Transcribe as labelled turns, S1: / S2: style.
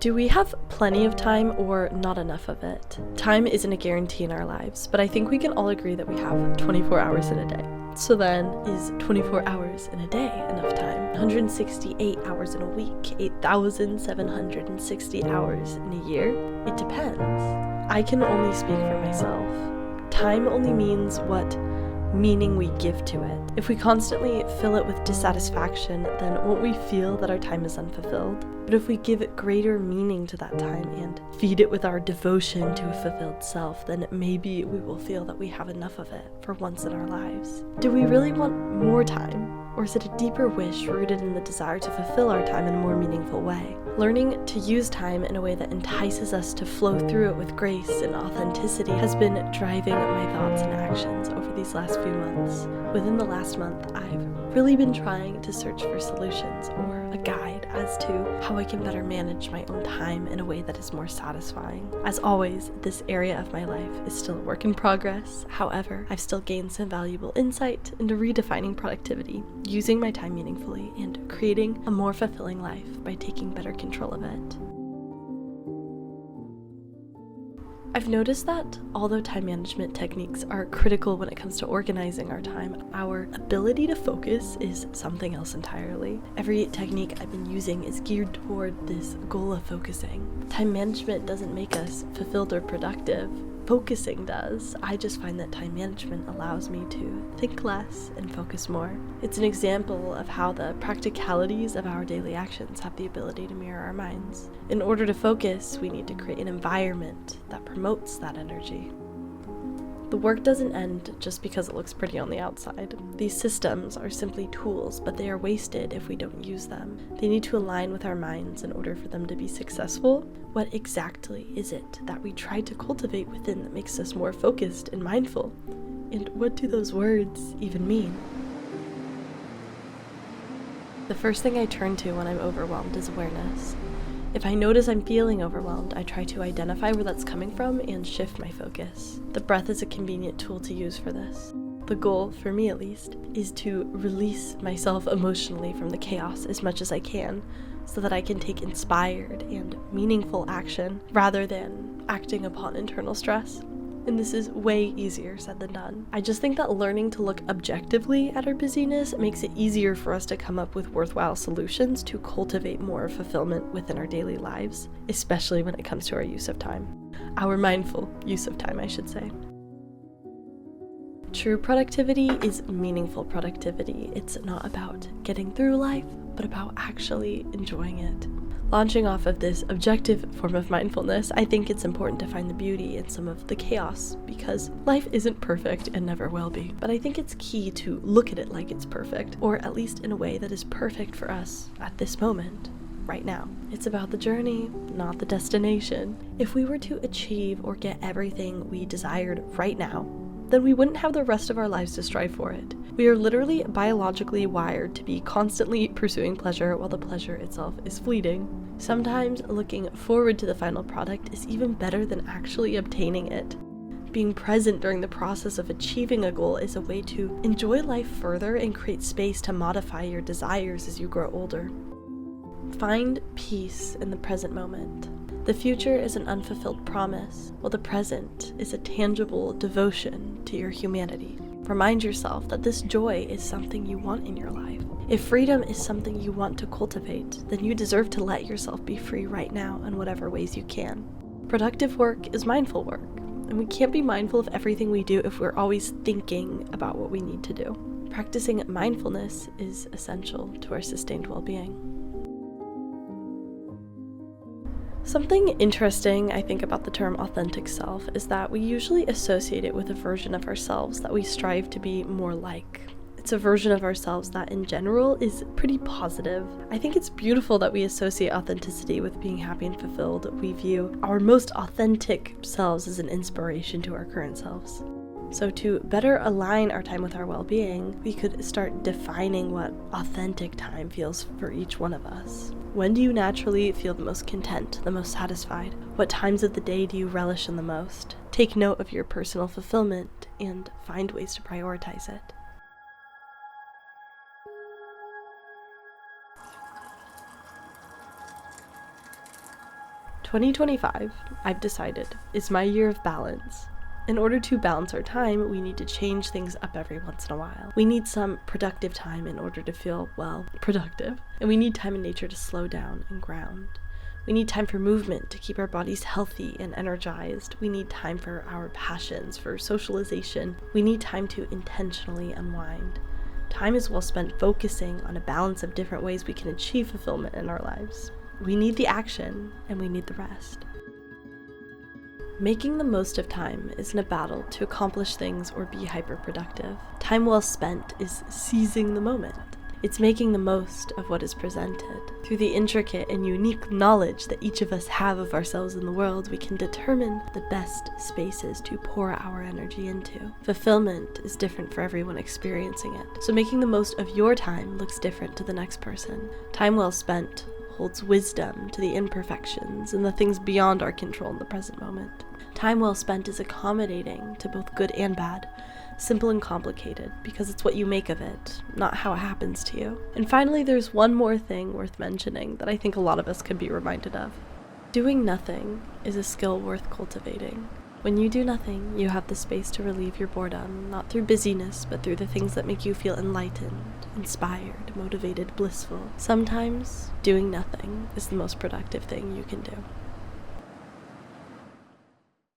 S1: Do we have plenty of time or not enough of it? Time isn't a guarantee in our lives, but I think we can all agree that we have 24 hours in a day. So then, is 24 hours in a day enough time? 168 hours in a week, 8,760 hours in a year? It depends. I can only speak for myself. Time only means what meaning we give to it. If we constantly fill it with dissatisfaction, then won't we feel that our time is unfulfilled? But if we give it greater meaning to that time and feed it with our devotion to a fulfilled self, then maybe we will feel that we have enough of it for once in our lives. Do we really want more time? Or is it a deeper wish rooted in the desire to fulfill our time in a more meaningful way? Learning to use time in a way that entices us to flow through it with grace and authenticity has been driving my thoughts and actions over these last few months. Within the last month, I've really been trying to search for solutions or a guide as to how I can better manage my own time in a way that is more satisfying. As always, this area of my life is still a work in progress. However, I've still gained some valuable insight into redefining productivity, using my time meaningfully, and creating a more fulfilling life by taking better control of it. I've noticed that although time management techniques are critical when it comes to organizing our time, our ability to focus is something else entirely. Every technique I've been using is geared toward this goal of focusing. Time management doesn't make us fulfilled or productive. Focusing does. I just find that time management allows me to think less and focus more. It's an example of how the practicalities of our daily actions have the ability to mirror our minds. In order to focus, we need to create an environment that promotes that energy. The work doesn't end just because it looks pretty on the outside. These systems are simply tools, but they are wasted if we don't use them. They need to align with our minds in order for them to be successful. What exactly is it that we try to cultivate within that makes us more focused and mindful? And what do those words even mean? The first thing I turn to when I'm overwhelmed is awareness. If I notice I'm feeling overwhelmed, I try to identify where that's coming from and shift my focus. The breath is a convenient tool to use for this. The goal, for me at least, is to release myself emotionally from the chaos as much as I can, so that I can take inspired and meaningful action rather than acting upon internal stress. And this is way easier said than done. I just think that learning to look objectively at our busyness makes it easier for us to come up with worthwhile solutions to cultivate more fulfillment within our daily lives, especially when it comes to our use of time. Our mindful use of time, I should say. True productivity is meaningful productivity. It's not about getting through life, but about actually enjoying it. Launching off of this objective form of mindfulness, I think it's important to find the beauty in some of the chaos, because life isn't perfect and never will be. But I think it's key to look at it like it's perfect, or at least in a way that is perfect for us at this moment, right now. It's about the journey, not the destination. If we were to achieve or get everything we desired right now, then we wouldn't have the rest of our lives to strive for it. We are literally biologically wired to be constantly pursuing pleasure while the pleasure itself is fleeting. Sometimes looking forward to the final product is even better than actually obtaining it. Being present during the process of achieving a goal is a way to enjoy life further and create space to modify your desires as you grow older. Find peace in the present moment. The future is an unfulfilled promise, while the present is a tangible devotion to your humanity. Remind yourself that this joy is something you want in your life. If freedom is something you want to cultivate, then you deserve to let yourself be free right now in whatever ways you can. Productive work is mindful work, and we can't be mindful of everything we do if we're always thinking about what we need to do. Practicing mindfulness is essential to our sustained well-being. Something interesting I think about the term authentic self is that we usually associate it with a version of ourselves that we strive to be more like. It's a version of ourselves that in general is pretty positive. I think it's beautiful that we associate authenticity with being happy and fulfilled. We view our most authentic selves as an inspiration to our current selves. So to better align our time with our well-being, we could start defining what authentic time feels for each one of us. When do you naturally feel the most content, the most satisfied? What times of the day do you relish in the most? Take note of your personal fulfillment and find ways to prioritize it. 2025, I've decided, is my year of balance. In order to balance our time, we need to change things up every once in a while. We need some productive time in order to feel, well, productive. And we need time in nature to slow down and ground. We need time for movement to keep our bodies healthy and energized. We need time for our passions, for socialization. We need time to intentionally unwind. Time is well spent focusing on a balance of different ways we can achieve fulfillment in our lives. We need the action, and we need the rest. Making the most of time isn't a battle to accomplish things or be hyper-productive. Time well spent is seizing the moment. It's making the most of what is presented. Through the intricate and unique knowledge that each of us have of ourselves in the world, we can determine the best spaces to pour our energy into. Fulfillment is different for everyone experiencing it, so making the most of your time looks different to the next person. Time well spent holds wisdom to the imperfections and the things beyond our control in the present moment. Time well spent is accommodating to both good and bad, simple and complicated, because it's what you make of it, not how it happens to you. And finally, there's one more thing worth mentioning that I think a lot of us could be reminded of. Doing nothing is a skill worth cultivating. When you do nothing, you have the space to relieve your boredom, not through busyness, but through the things that make you feel enlightened, inspired, motivated, blissful. Sometimes, doing nothing is the most productive thing you can do.